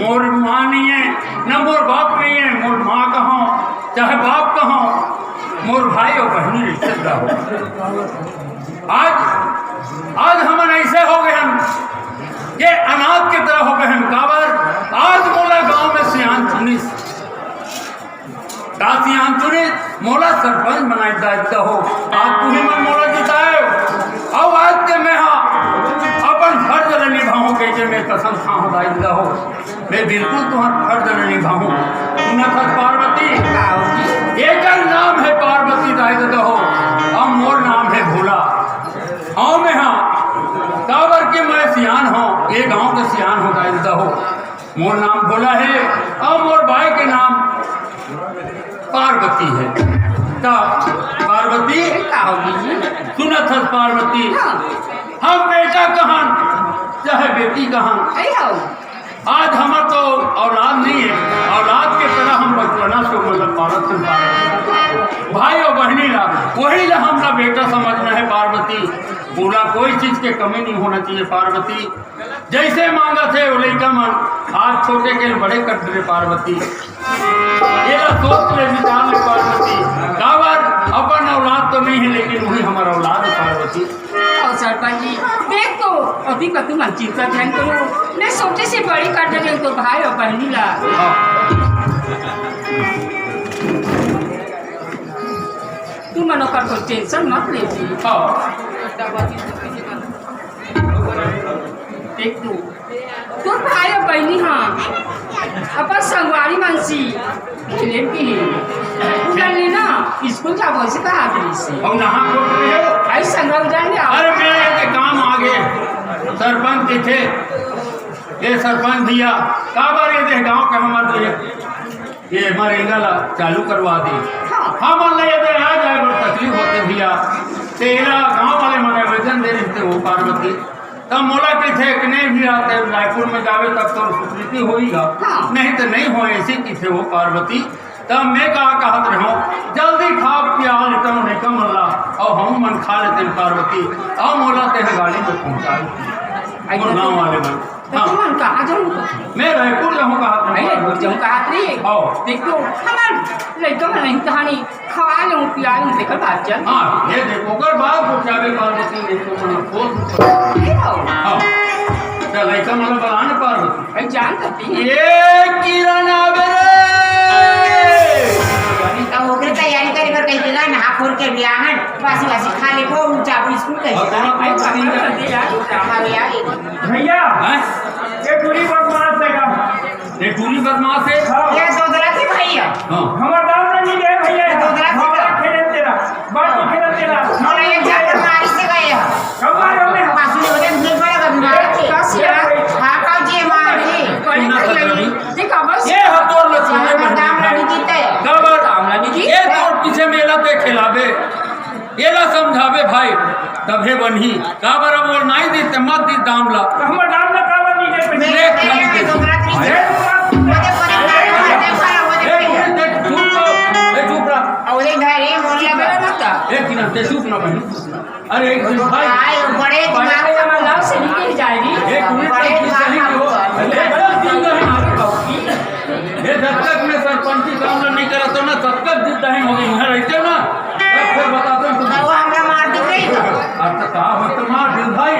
मोर माँ नहीं है न मोर बाप नहीं है, मोर माँ कहो चाहे बाप कहो, मोर भाई और बहनी रिश्तेदार हो। आज हम ऐसे हो गए, हम ये अनाथ की तरह हो गए हम। काबर आज मोला गांव में सियान चुनिस मोला सरपंच बनाई दायित्व हो। आज तुम्हें मन मोला जिताए और आज के मैं अपन फर्ज न निभाऊं कैसे मैं कसम खाऊं दायित्व हो। मैं बिल्कुल तुम्हारा फर्ज न निभाऊं। सुनत पार्वती एक नाम है पार्वती दायित्व हो और मोर नाम है भोला। हाँ मैं काबर के मैं सियान हूँ, ये गांव के सियान हो दायित्व हो। मोर नाम भोला है और मोर भाई के नाम पार्वती है। पार्वती सुनत है पार्वती, हम बेटा कहाँ चाहे बेटी कहाँ, आज हमार तो औलाद नहीं है। औलाद के तरह हम बचपना से मतलब पालत भाई और बहनी ला वही ला हम ना बेटा समझना है। पार्वती बोला कोई चीज के कमी नहीं होना चाहिए। पार्वती जैसे मांगा थे वो लड़का मन आज छोटे के बड़े कर दे। पार्वती ये सोच ले विचार ले पार्वती, काबर अपन औलाद तो नहीं है लेकिन वही हमारा औलाद है। पार्वती सरपंच जी देख तो अभी का तुम चिंता ध्यान करो, मैं छोटे से बड़ी कर देंगे तो भाई और बहनी ला। तू मनो कर कोई टेंशन मत ले। देख तू भाई और बहनी हाँ अपन संगवारी मनसी खेले की उधर लेना स्कूल जा वैसे कहा और नहा आई संग उधर। अरे मेरे काम आ गए सरपंच थे ये सरपंच भैया काबर ये दे गांव के हमारे ये मरेगा चालू करवा दी। हम ये दे आ जाए बड़ तकलीफ होते भैया तेरा गांव वाले मने वजन दे रहे थे वो पार्वती तब मोला के थे कि नहीं भी आते रायपुर में जावे तब तो सुकृति होईगा नहीं तो नहीं हो ऐसी की थे वो पार्वती। तब मैं कहा कहत रहो जल्दी खा पिया लेता हूँ नहीं मल्ला और हम मन खा लेते हैं पार्वती और मोला ते गाड़ी पे पहुँचा गाँव वाले मन। हाँ तुम कहाँ जाऊँ मैं रायपुर जाऊँ नहीं जाऊँ कहा देखो हमार लड़का में नहीं कहानी खा लूँ पिया लूँ देखो बात चल। हाँ ये देखो कर बात पूछावे पार्वती देखो मन खोल हाँ चल लड़का मतलब बलाने पार्वती कहीं जान सकती ये किरण आवेरे ओकरे तैयारी करे कर कहि देला नहा खोर के बियाहन वासी वासी खा ले को ऊंचा स्कूल कहि भैया हैं ये टूरी बदमाश है का ये टूरी बदमाश है ये दोदरा थी भैया हाँ हमार दाम नहीं दे भैया हमारा खेले तेरा बात खेले तेरा मोला एक जाकर मारी से गए कब मारो में वासु ने उधर नहीं पड़ा कभी मारे कासिया हां काऊ जी मारी देखा बस ये हतोर लछने में दाम लड़ी जीते गबर ये तोर पीछे मेला पे खिलावे ये ला समझावे भाई तभे बनी का बरा बोल नहीं देते मत दी दाम ला हमार दाम ना कावा नहीं दे पे मैं तेरे दोदरा थी मुझे चुप रहा और घरे मोला लगता एक दिन ते चुप ना बहन अरे एक दिन भाई आए बड़े दिमाग हमारे हमारे लाभ से निकल जाएगी एक मिनट बड़े की सही हो दिमाग बड़ा दिन है ये जब तक मैं सरपंची काम नहीं करा तो ना तब तक जिद्द है हो गई है रहते ना फिर बताते हैं तुम वो हमरा मार दी गई अच्छा का हो तो मार दिल भाई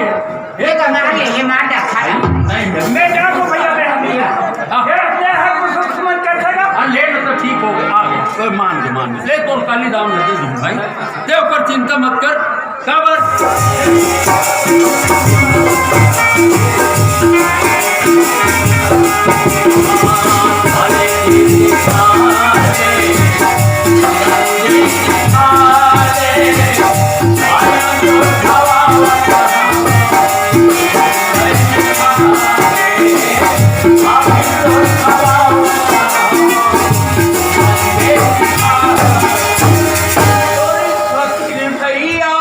ये तो मार ले ये मार डाखा नहीं मैं जा को भैया पे हम ये अपने हक को सब समझ कर देगा हाँ ले लो तो ठीक हो गया आ गया कोई मान ले तो काली दाम न दे दूँ भाई देव पर चिंता मत कर भैया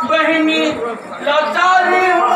बहनी लाचारी हो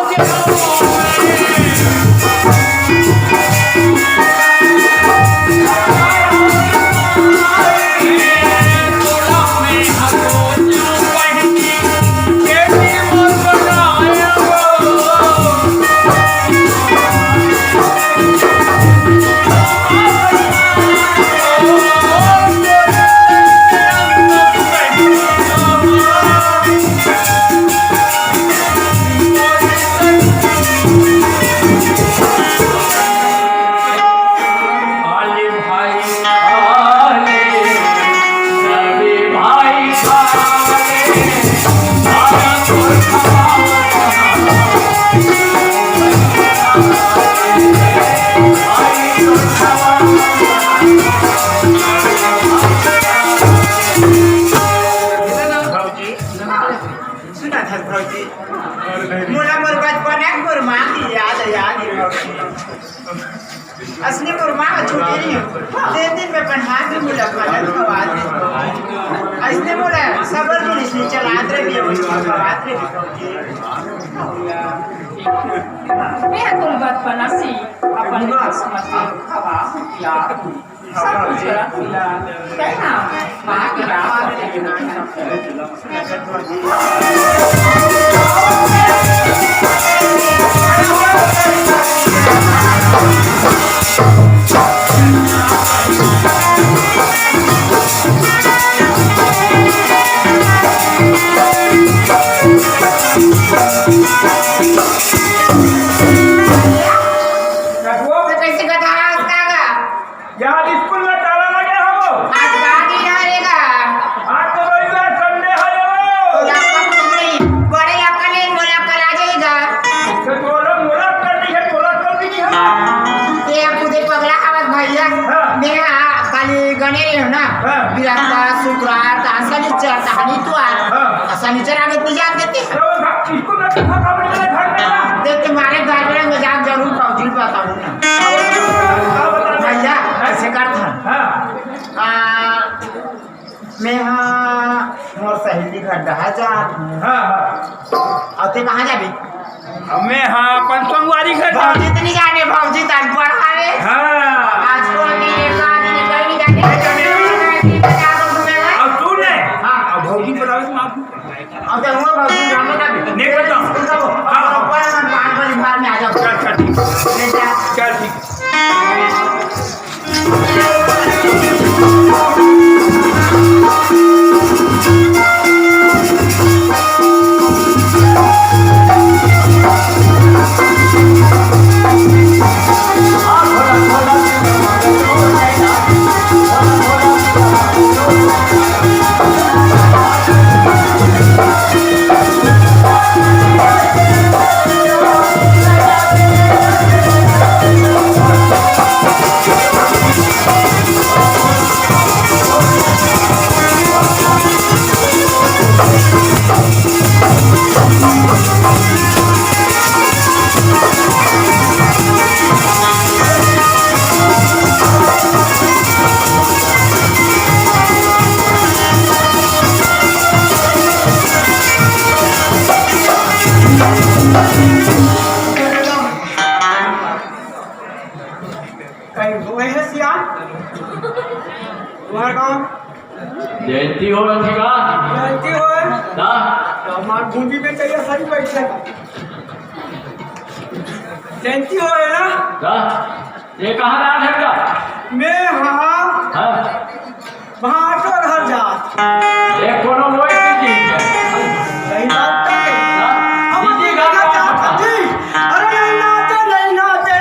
असली मुर्मा छोटी नहीं दिन दिन में पढ़ा के मुला खाना खवात असली मुला सबर नहीं इसलिए चलात रहे भी उसको खवात रहे मैं तुम बात बनासी अपन समझते हवा या सब कुछ रखिला कहना मां की कैसे बता का यार स्कूल में ताला लगे हो आज गाड़ी रहेगा आज तो रविवार संडे है वो बड़े आपका नहीं मोला कल आ जाएगा तो बोलो मोला करनी है मोला कर दी है ये मुझे पगला आवाज भैया मैं कल गने रहे हो ना बिरंगा शुक्रवार का शनिचर शनिचर शनिचर आगे पूजा देते हैं तो स्कूल में कितना काम नहीं है देख तुम्हारे घर में मजाक जरूर पहुंची बताऊं ना भैया ऐसे कर था मैं हाँ मोर सहेली घर डहा जा हां और ते कहाँ जाबी मैं हाँ अपन संगवारी घर जा भौजी तो नहीं जाने भौजी तन पढ़ावे हाँ आज को नहीं देखा नहीं कहीं नहीं जाने बता दो तुम्हें अब तू ने हाँ। अब भौजी बतावे तो माफ अब तो वो भौजी जाने का नहीं करता हाँ ऊपर मन 5 बजे बाहर में आ जाओ चल चल ठीक ले जा चल ठीक तुम्हारा काम जयंती हो रखिएगा जयंती हो ना तो हमारे पूंजी में चाहिए सही पैसे जयंती हो है ना ना ये कहाँ रात है क्या मैं हाँ हाँ वहाँ ऑटो घर जा ये कोनो वो दीदी नहीं नाचते ना दीदी का चाहता जी अरे नहीं नाचते नहीं नाचते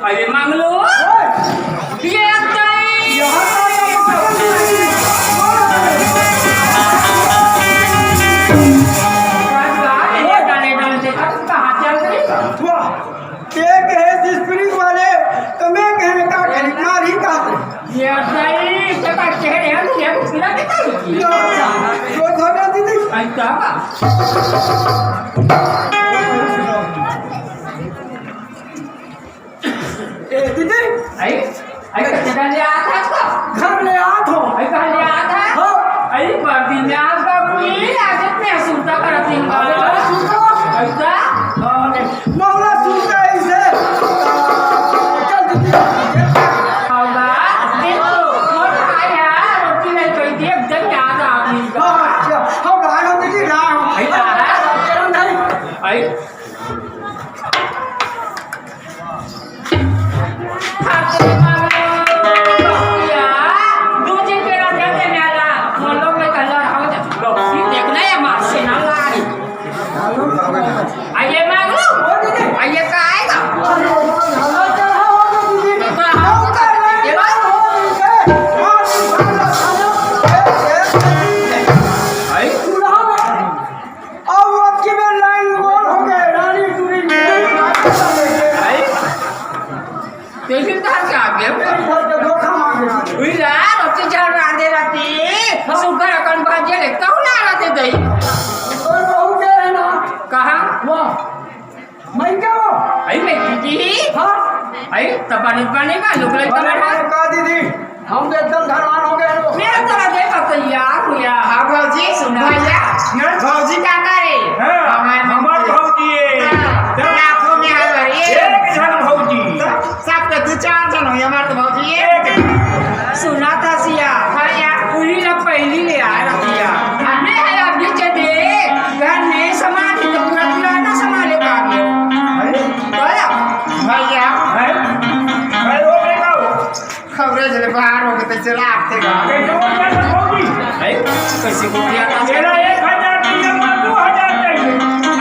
अरे मांगलो ये वाले तो मैं कहने का खरीददार ही का दीदी घर ले आत हो मौला सुनता है इसे चल दीदी हम राय हो दीदी राय हो अरे तब बनेगा लोग लग का दीदी हम तो एकदम धनवान हो गए लोग। मेरा तरह देखा तैयार हुआ हाँ भौजी भैया भौजी का करे हमार भौजी लाखों में हजार एक जन भौजी सबके 2-4 जन हो हमार तो भौजी सुना था सिया भैया पूरी ना पहली ले आया रखिया हमने है अभी चले घर में सामान तो पूरा पुराना सामान ले आ गया भैया है भाई वो बेटा खबरें जले बाहर हो गए तो चला आपते गा कैसे हो गया भौजी कैसे को दिया था मेरा 1000 चाहिए मां 2000 चाहिए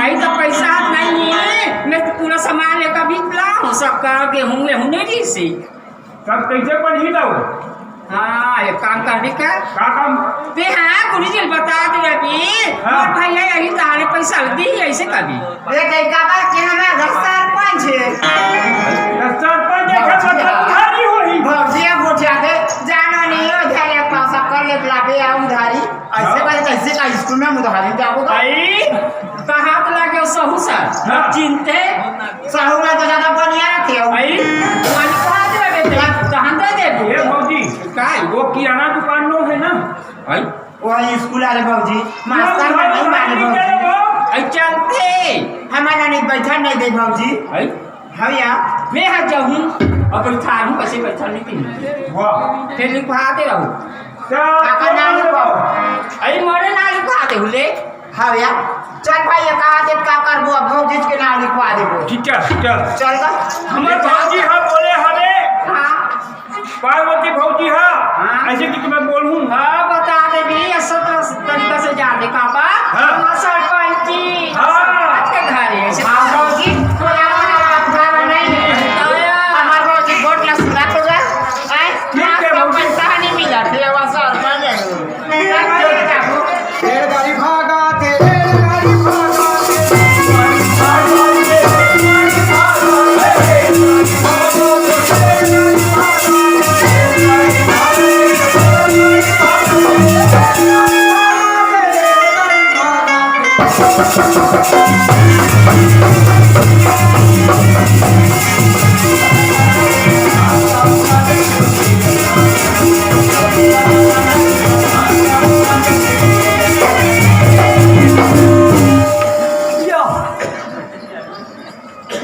आई तो पैसा नहीं है मैं तो पूरा सामान लेकर भी ला हूँ सबका गेहूँ वेहूँ नहीं दी सी सब कैसे बन ही दो हाँ एक काम करने का काम ते हाँ गुरु जी बता दे अभी और भैया यही तारे पैसा दी ऐसे कभी एक एक का बात के ना मैं सरपंच है सरपंच देखा मतलब उधारी होई भौजी गोठिया के जानो नहीं हो उधारी पैसा कर ले लाबे आ उधारी ऐसे बात कैसे का स्कूल में उधारी जाओगे भाई कहाँ तो लगे सहू सर चिंते सहू में तो ज्यादा बढ़िया रहते हो भाई तुम्हारी कहाँ दे बेटे कहाँ दे दे ये भौजी काय वो किराना दुकान लो है ना भाई वही स्कूल वाले भौजी मास्टर में नहीं माने भौजी आई चलते हमारा नहीं बैठा नहीं दे भौजी भाई भैया मैं हट जाऊँ अब था हूँ कैसे बैठा नहीं थी वाह फिर लिखवाते रहूँ काका नाम लिखो अरे मोरे ना लिखवाते हुले हाँ भैया चल भाई ये कहा दे का कर वो भौजी के नाम लिखवा दे वो ठीक है चल का हमारे भौजी हाँ बोले हमें हाँ पार्वती भौजी हाँ ऐसे कि मैं बोलूँ हाँ बता दे भी ऐसा तरीका से जा दे काबा हाँ। सरपंच जी हाँ। सरपंच के घर है ऐसे हाँ भौजी घर नहीं हमारे भौजी वोट ला सुना तो जा ठीक है भौजी पैसा नहीं मिला थे वो सरपंच है तेरे गाड़ी भागा तेरे गाड़ी भागा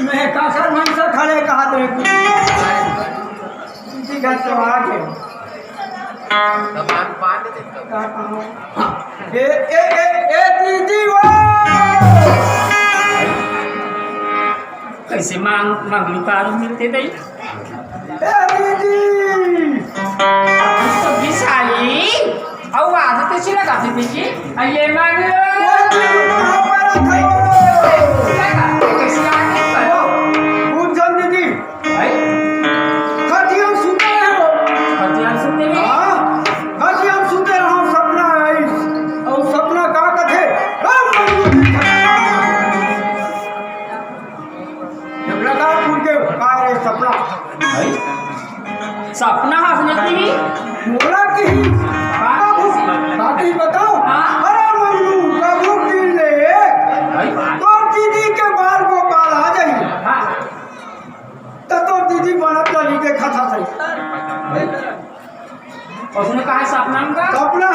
मैं काका मन से खड़े कहा तेरे किसी घर से आके ए दीदी वो कैसे मांगली पारू मिलते थे ए दीदी तो विशाली और आदत से लगाते थे जी ये मांग कैसे आगे करो पूछन दीदी भाई खटिया सुते हो हथियार सुनते हैं हाँ खटिया सुते रहो सपना आई और सपना का कथे जब लगा पूछ के का रे सपना भाई सपना हंसने की बोला कि बाकी बताओ हाँ। अरे मन्नू कबू की ले भाई तो दीदी के बाल को बाल आ जाई हाँ तो दीदी बनत लगी के खाता सही उसने कहा सपना में का सपना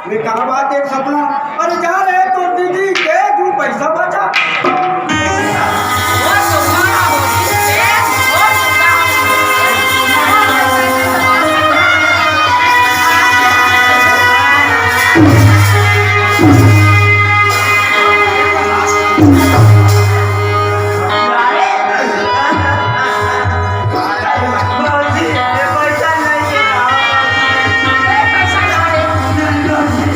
मैं कहा बात एक सपना अरे जा रहे तो दीदी के तू पैसा बचा वो सुना होती है वो सुना भौजी ये पैसा नहीं है पैसा ना दे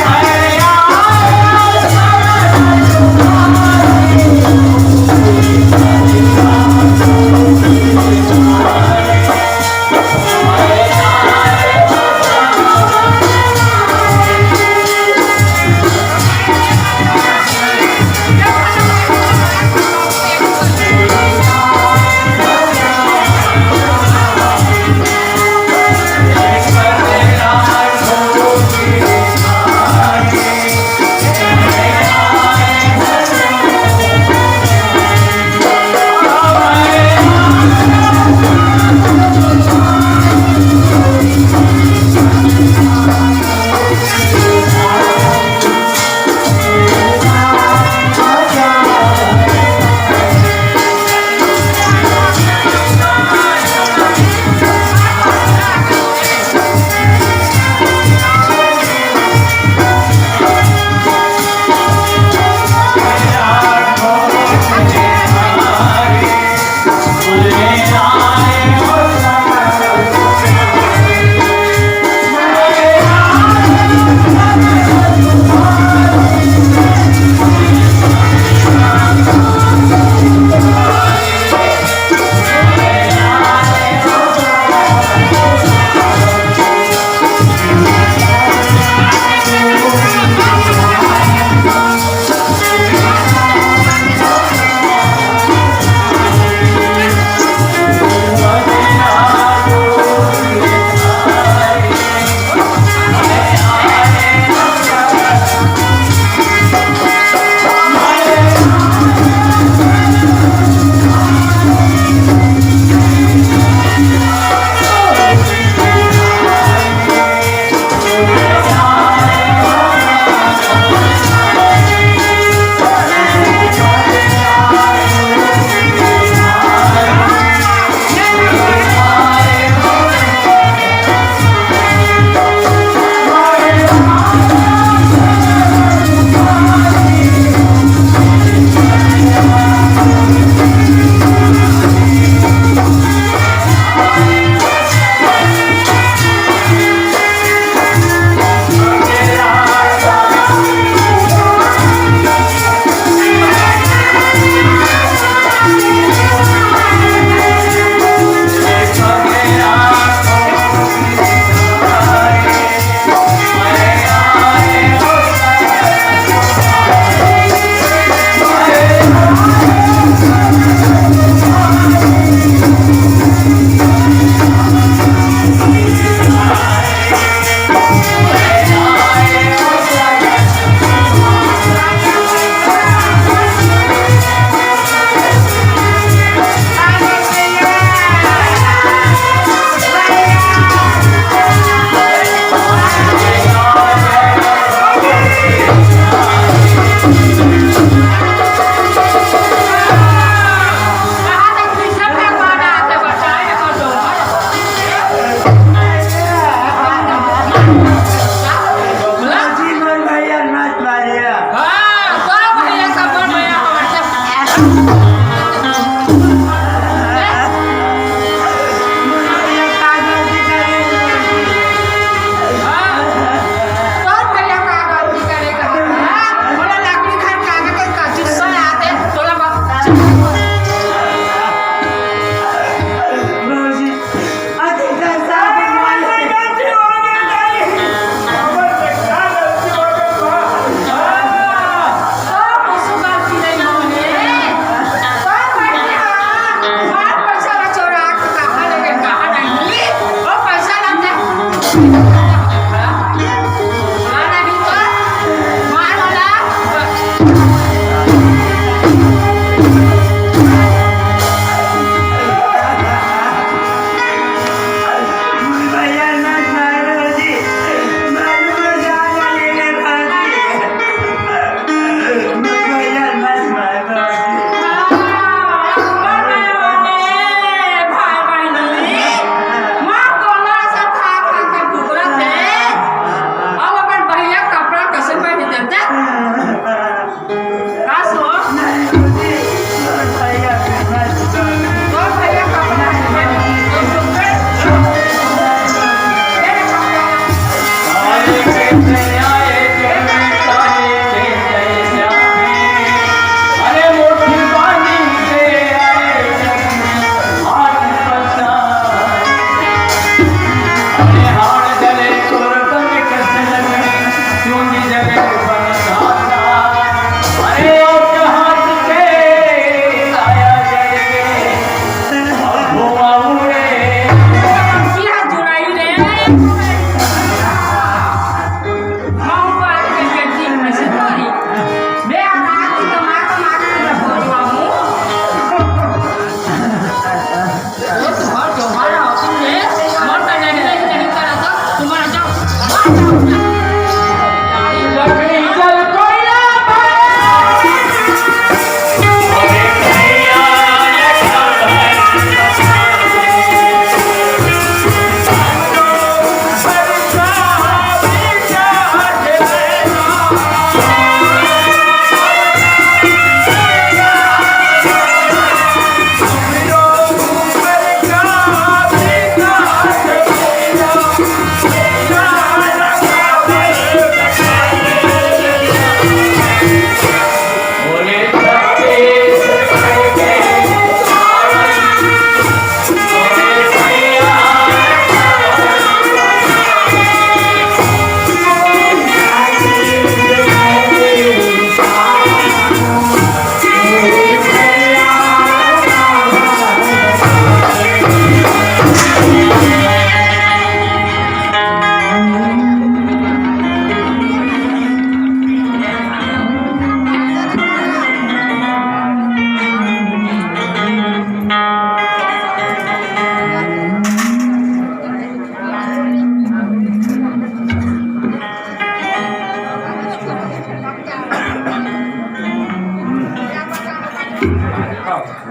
आए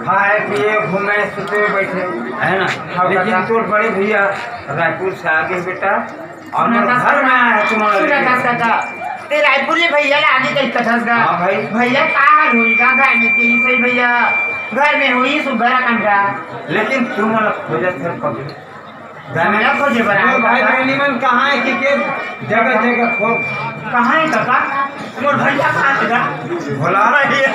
खाए पिए घूमे सुते बैठे है ना। लेकिन तो बड़े भैया रायपुर से आगे बेटा और घर में आया है तुम्हारे ते रायपुर ले भैया ला आगे कल कथस गा। हाँ भाई। भैया कहाँ हुई का घर में तेरी सही भैया घर में हुई सुघरा कंडा। लेकिन तुम खोजे थे कभी मेरा खोजे बना भाई बहनी मन कहाँ है कि जगह जगह खो कहाँ है काका मोर भैया कहाँ है गा। भोला भैया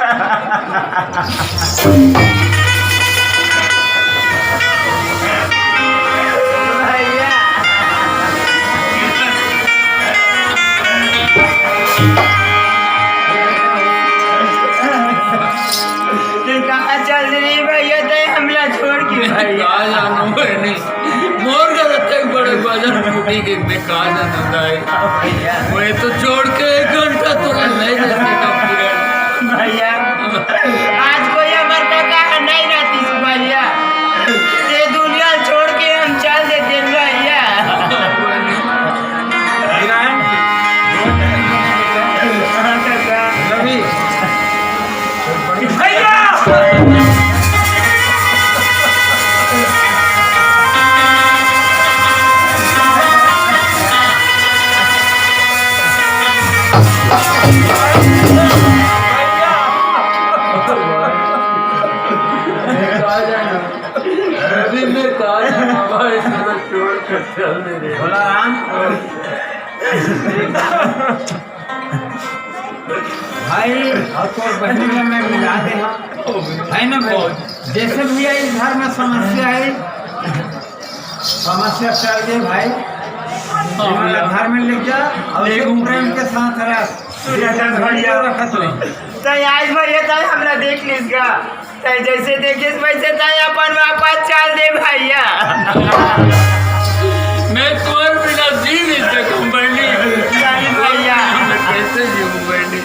तू कहाँ चल रही भैया ते हमला छोड़ के भैया कहा जानो है नहीं मोर का तक बड़े बाजार टूटी के मैं कहा जाना है मैं तो छोड़ के 1 घंटा तो नहीं रहते कब पूरा भैया आज कोई हमार काका नहीं रहती भैया ये दुनिया छोड़ के हम चल देते भैया। हाँ काका रवि अभी मैं कहा जाना भाई मेरा छोड़ कर चल दे रे भोला राम भाई और तो बहनी में मैं मिला देना है ना भाई। जैसे भैया इस घर में समस्या है समस्या चल गई भाई घर में लिख जा और एक प्रेम के साथ भैया रखत नहीं तय आज भैया तय हमरा देख लीसगा तय जैसे देखिस वैसे तय अपन वापस चल दे भैया। मैं तुम्हारे बिना जी नहीं सकूं बहनी नहीं भैया मैं कैसे जीऊं बहनी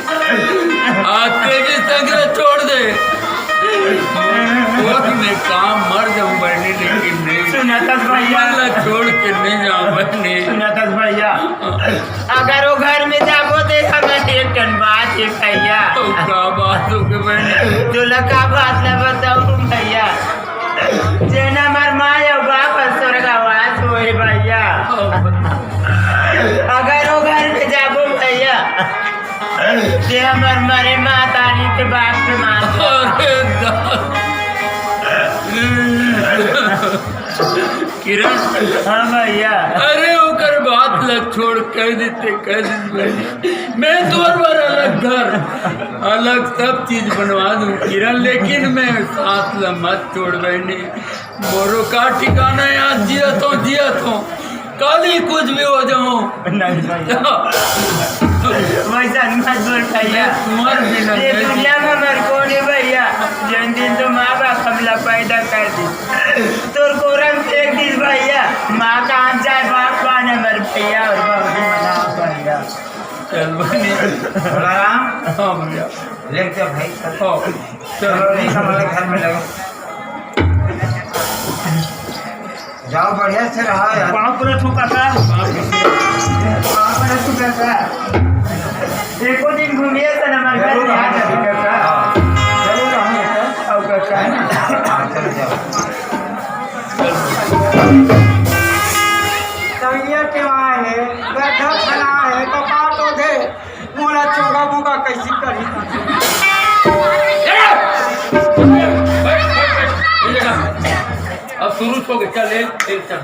आज तेरी संग छोड़ दे और मैं काम मर जाऊं बहनी लेकिन नहीं सुनतस भैया अल्लाह छोड़ के नहीं जाऊं बहनी सुनतस भैया अगर वो घर में जाबो तो हमें एक टन बात है भैया। तो क्या बात हो गई बहनी जो लगा बात न बताऊं भैया जेना मर माया बाप स्वर्गवास होए भैया। अगर वो घर में जाबो भैया ते हमर मरे मातानी के बाप के मार किरण हाँ भैया अरे ओकर बात लग छोड़ कह देते बहनी मैं तोर बार अलग घर अलग सब चीज बनवा दूं किरण लेकिन मैं साथ ला मत छोड़ बहनी मोरो का ठिकाना है आज जिया तो कल ही कुछ भी हो जाऊं नहीं भैया वैसा मत बोल भैया मर भी ना ये दुनिया में मर कौन है भैया जिन दिन तो माँ बाप हमला पैदा कर दी तोर कोरम फेंक दी भैया माँ का हम जाए बाप पाने मर भैया और बहुत मना भैया। चल बहनी भोला राम हाँ भैया लेट जा भाई हाँ चलो नहीं हमारे घर में लगो जाओ बढ़िया से रहा यार वहाँ पूरा ठोका था वहाँ पर ठोका था एको दिन घूमिए तो हमारे घर में आ जाएगा का जरूर रहूँगा और का है ना चलो जाओ कहिए के आए बैठा खड़ा है तो काटो दे मोला चोगा मोगा कैसी करी अब शुरू हो गया चल एक चल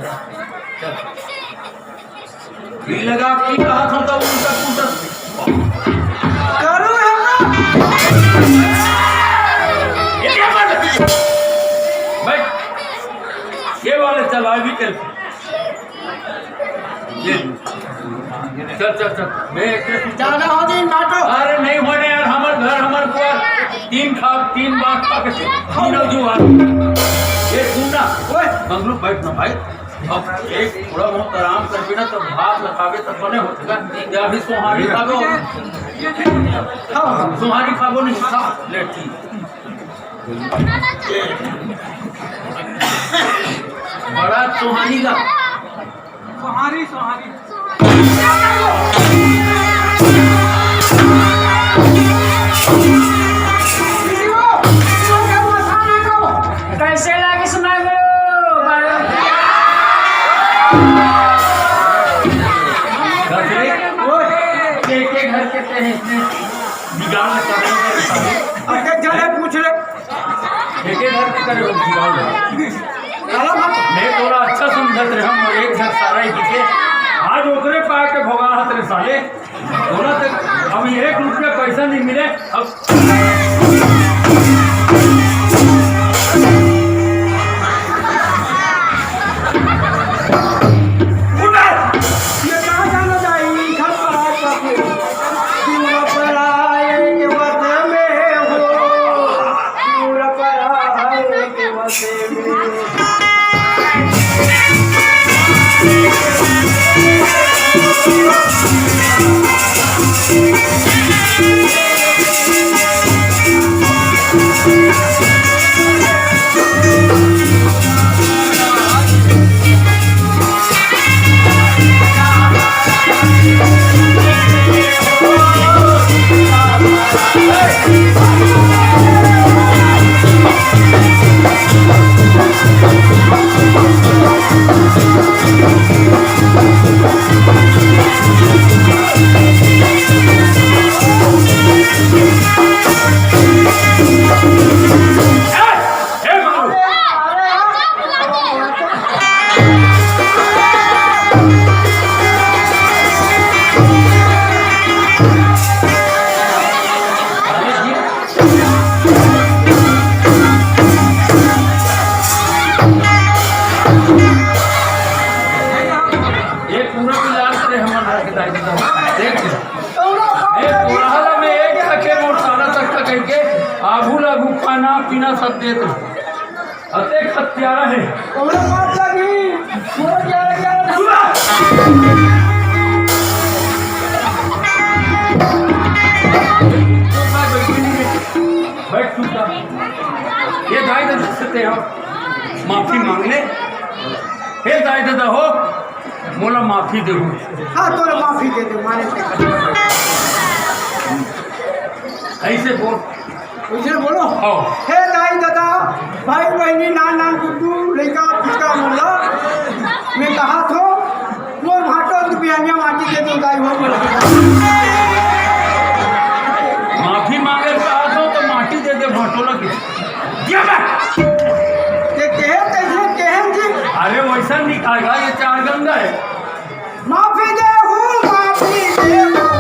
ये लगा कि कहा था तो उनका टूटा करो ये वाले चला भी चल चल मैं ज्यादा हो गई काटो अरे नहीं होने यार हमार घर हमार कुआर 3 बार खा के तीनों जो ये सुनना ओए हम लोग बैठना भाई अब एक थोड़ा बहुत आराम कर बिना तो भात लगावे तब बने होगा या भी सुहानी खाबो सुहानी खाबो नहीं खा ले ठीक बड़ा सुहानी का सुहारी सुहारी वीडियो मसाला बिगाड़ में कर रहे हो साले। अरे चले पूछ ले एक घर के करे हो बिगाड़ मैं थोड़ा अच्छा समझत रहे हम और एक घर सारा ही दिखे आज ओकरे पा के भोगा हाथ रे साले बोला तक अब 1 रुपया पैसा नहीं मिले अब ये कहाँ जाना चाहिए घर पर आए काफी पूरा पर आए के वजह में हो पूरा पर आए के वजह में पीना सब देत अते खत्यारा है हमरा मार लगी पूरा क्या बैठ चुका ये गाय दे सकते हो माफी मांग ले हे गाय दादा हो मोला माफी दे हाँ तोरा माफी दे दे मारे ऐसे बोल उसे बोलो हाँ हे दाई दादा भाई बहनी नान नान गुड्डू लड़का पिचका मोला मैं कहा थो वो भाटो तो बियानिया माटी के दो दाई हो बोला माफी मांगे कहा तो माटी दे दे भाटो लगे दिया ये कहे जी अरे वैसा निकालेगा ये 4 गंगा है माफी दे हूँ माफी दे हूँ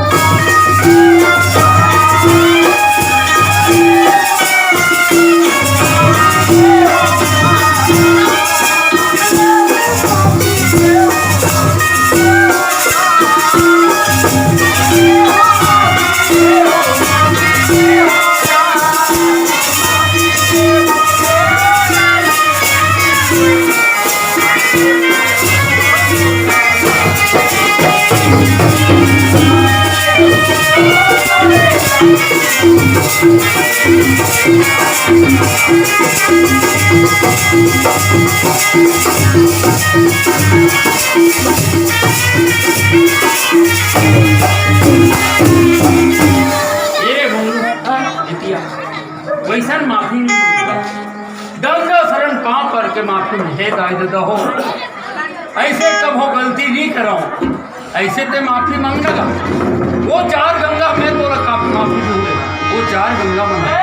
वैसा माफी नहीं गंगा शरण पाँव पर के माफी है दाई दादा हो ऐसे कब हो गलती नहीं कराऊं ऐसे ते माफी मांगेगा वो 4 गंगा में तो रखा माफी दूंगे वो 4 गंगा मना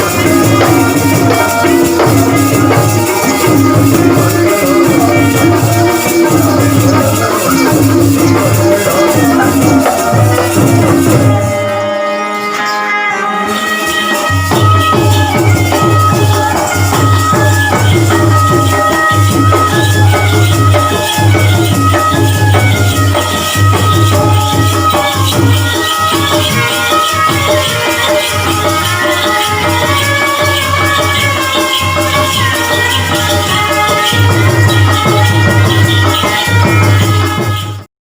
Thank you.